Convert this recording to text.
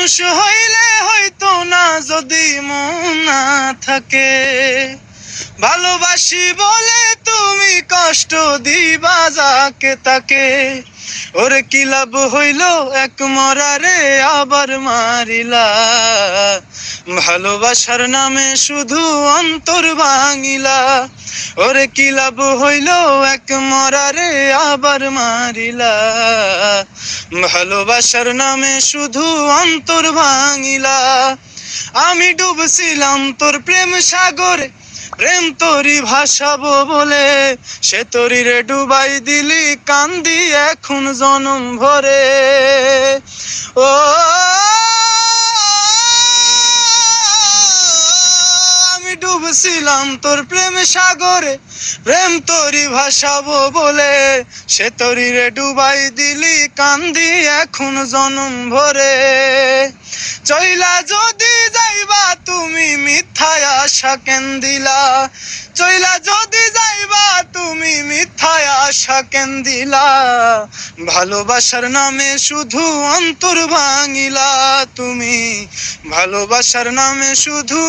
মানুষ হইলে হয়তো না যদি মন না থাকে, ভালোবাসি বলে তুমি কষ্ট দিবা যাকে তাকে। ওরে কি লাভ হইল এক মরারে আবার মারিলা, ভালোবাসার নামে শুধু অন্তর ভাঙিলা। ওরে কি লাভ হইল এক মরারে আবার মারিলা, ভালোবাসার নামে শুধু অন্তর ভাঙিলা। আমি ডুবছিলাম তোর প্রেম সাগরে, প্রেম তোরি ভাসাবো বলে, সে তরি রে ডুবাই দিলি কান্দি এখন জনম ভরে। ও আমি ডুবছিলাম তোর প্রেম সাগরে, প্রেম তোরি ভাসাবো বলে, সে তরি রে ডুবাই দিলি কান্দি এখন জনম ভরে। চইলা যদি যাইবা তুমি মিথ্যায় আশা কেন দিলা, চইলা যদি যাইবা তুমি মিথ্যায় আশা কেন দিলা, ভালোবাসার নামে শুধু অন্তর ভাঙিলা তুমি, ভালোবাসার নামে শুধু